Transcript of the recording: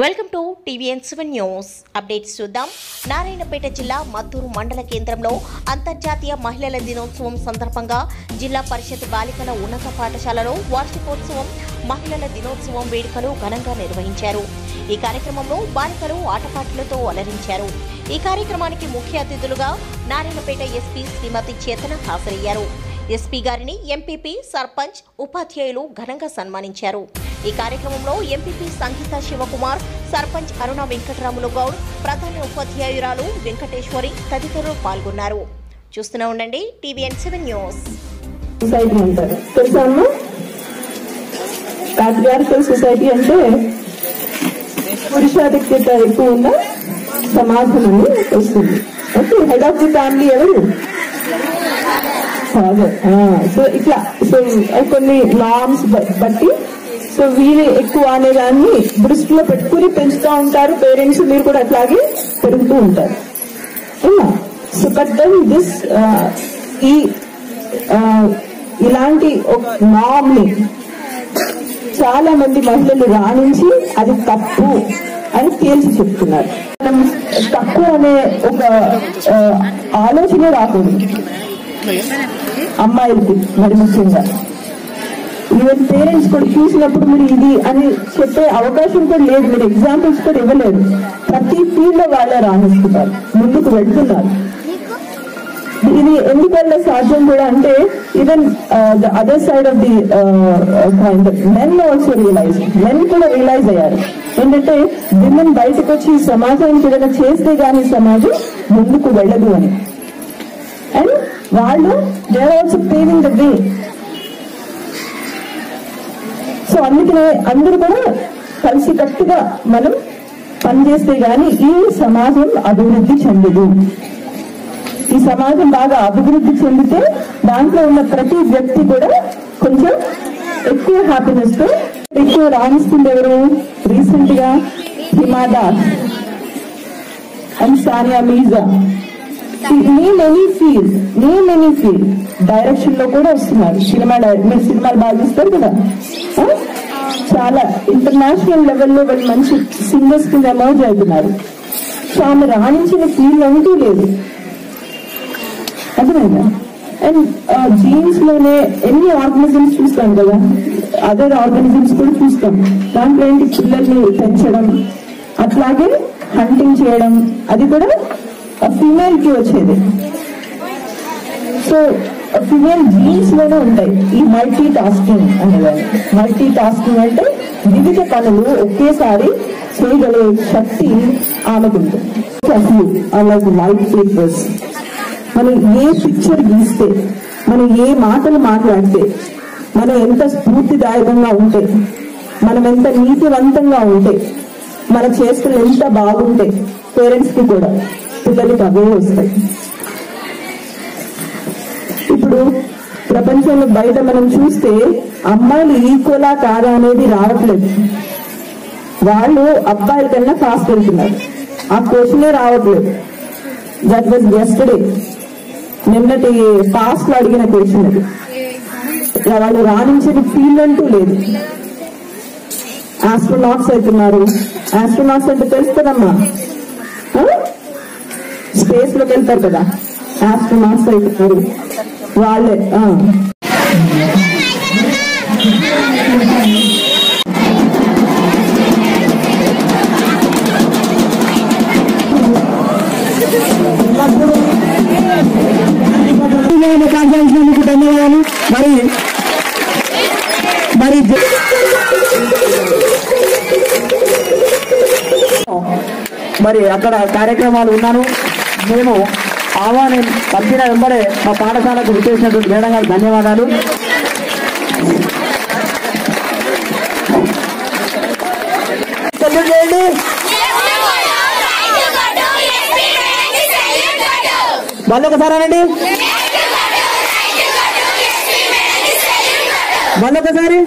Welcome to TVN7 news updates చూద్దాం. నారాయణపేట జిల్లా మద్దూరు మండల కేంద్రంలో అంతర్జాతీయ మహిళల దినోత్సవం సందర్భంగా జిల్లా పరిషత్ బాలికల ఉన్నత పాఠశాలలో వార్షికోత్సవం మహిళల దినోత్సవం వేడుకలు ఘనంగా నిర్వహించారు. ఈ కార్యక్రమంలో బాలికలు ఆటపాటలతో అలరించారు. ఈ కార్యక్రమానికి ముఖ్య అతిథులుగా నారాయణపేట ఎస్పీ శ్రీమతి చేతన హాజరయ్యారు. ఎస్పీ గారిని ఎంపీపీ, సర్పంచ్, ఉపాధ్యాయులు ఘనంగా సన్మానించారు. ఈ కార్యక్రమంలో ఎంపీపీ సంగీత శివకుమార్, సర్పంచ్ అరుణ వెంకటరాములు గౌడ్, ప్రధాన ఉపాధ్యాయురాలు వెంకటేశ్వరి తదితరులు పాల్గొన్నారు. చూస్తూనే ఉండండి TVN7 న్యూస్. సొసైటీ అంటే పురుషాధిక్యత ఎక్కువ ఉన్న సమాజం అని వస్తుంది. Okay, head of the family ఎవరు? సో ఇట్లా కొన్ని నార్మ్స్ బట్టి సో వీళ్ళు ఎక్కువ అనేదాన్ని దృష్టిలో పెట్టుకుని పెంచుతూ ఉంటారు పేరెంట్స్. మీరు కూడా అట్లాగే పెరుగుతూ ఉంటారు. సో బట్ దెన్ దిస్ ఇలాంటి ఒక నార్మ్ ని చాలా మంది మహిళలు రాణించి అది తప్పు అని తేల్చి చెప్తున్నారు. తప్పు అనే ఒక ఆలోచన రాకూడదు అమ్మాయిలకి, మరి ముఖ్యంగా ఈవెన్ పేరెంట్స్ కూడా చూసినప్పుడు మీరు ఇది అని చెప్పే అవకాశం కూడా లేదు. మీరు ఎగ్జాంపుల్స్ కూడా ఇవ్వలేదు. ప్రతి ఫీల్డ్ లో వాళ్ళే రాణిస్తున్నారు, ముందుకు వెళ్తున్నారు. ఇది ఎందువల్ల సాధ్యం కూడా అంటే even the other side of the men also men కూడా రియలైజ్ అయ్యారు. ఏంటంటే విమెన్ బయటకు వచ్చి సమాజానికి ఏదైనా చేస్తే గానీ సమాజం ముందుకు వెళ్ళదు అని. అండ్ వాళ్ళు they are also paving the way. So అందుకనే అందరూ కూడా కలిసి కట్టుగా మనం పనిచేస్తే గానీ ఈ సమాజం అభివృద్ధి చెందదు. ఈ సమాజం బాగా అభివృద్ధి చెందితే దాంట్లో ఉన్న ప్రతి వ్యక్తి కూడా కొంచెం ఎక్కువ హ్యాపీనెస్ తో ఎక్కువ రాణిస్తుంది. ఎవరు? రీసెంట్ గా Hima Das and Sania Mirza name any field direction లో కూడా వస్తున్నారు. మీరు సినిమాలు బాగా చూస్తారు కదా, చాలా ఇంటర్నేషనల్ లెవెల్లో వాళ్ళు మంచి సింగర్స్ కింద ఎమర్జ్ అవుతున్నారు. సో ఆమె రాణించిన ఫీల్డ్ అంటూ లేదు, అర్థమైందా? అండ్ జీన్స్ లోనే ఎన్ని ఆర్గనిజమ్స్ చూస్తాం కదా, అదర్ ఆర్గనిజమ్స్ కూడా చూస్తాం. దాంట్లో ఏంటి, పిల్లల్ని పెంచడం, అట్లాగే హంటింగ్ చేయడం, అది కూడా ఫీమేల్ కి వచ్చేది. సో ఫీమేల్ జీన్స్ లోనే ఉంటాయి ఈ మల్టీ టాస్కింగ్ అనేదాన్ని. మల్టీ టాస్కింగ్ అంటే వివిధ పనులు ఒకేసారి చేయగలిగే శక్తి ఆమెకుంటుంది. అలాగే వైట్ పేపర్స్, మనం ఏ పిక్చర్ గీస్తే, మనం ఏ మాటలు మాట్లాడితే, మనం ఎంత స్ఫూర్తిదాయకంగా ఉంటే, మనం ఎంత నీతివంతంగా ఉంటే, మన చేష్టలు ఎంత బాగుంటే పేరెంట్స్ కి కూడా పిల్లలకి అవే వస్తాయి. ఇప్పుడు ప్రపంచంలో బయట మనం చూస్తే అమ్మాయిలు ఈక్వలా కాదా అనేది రావట్లేదు. వాళ్ళు అబ్బాయిల కన్నా ఫాస్ట్ వెళ్తున్నారు. ఆ క్వశ్చనే రావట్లేదు. దట్ వాజ్ యెస్టర్డే, నిన్నటి పాస్ట్ లో అడిగిన క్వశ్చన్ అది. వాళ్ళు రాణించిన ఫీల్డ్ అంటూ లేదు. ఆస్ట్రోనాట్స్ అవుతున్నారు. ఆస్ట్రోనాట్స్ అంటే తెలుస్తుందమ్మా, స్పేస్ లోకి వెళ్తారు కదా, ఆస్ట్రోనాట్స్ అవుతున్నారు వాళ్ళే. ధన్యవాదాలు. మరి అక్కడ కార్యక్రమాలు ఉన్నాను. మేము ఆహ్వానం పంపిన వెంబడే మా పాఠశాలకు విచ్చేసినటువంటి మేడం గారు ధన్యవాదాలు. చేయండి. మళ్ళొకసారి అనండి, మళ్ళొకసారి.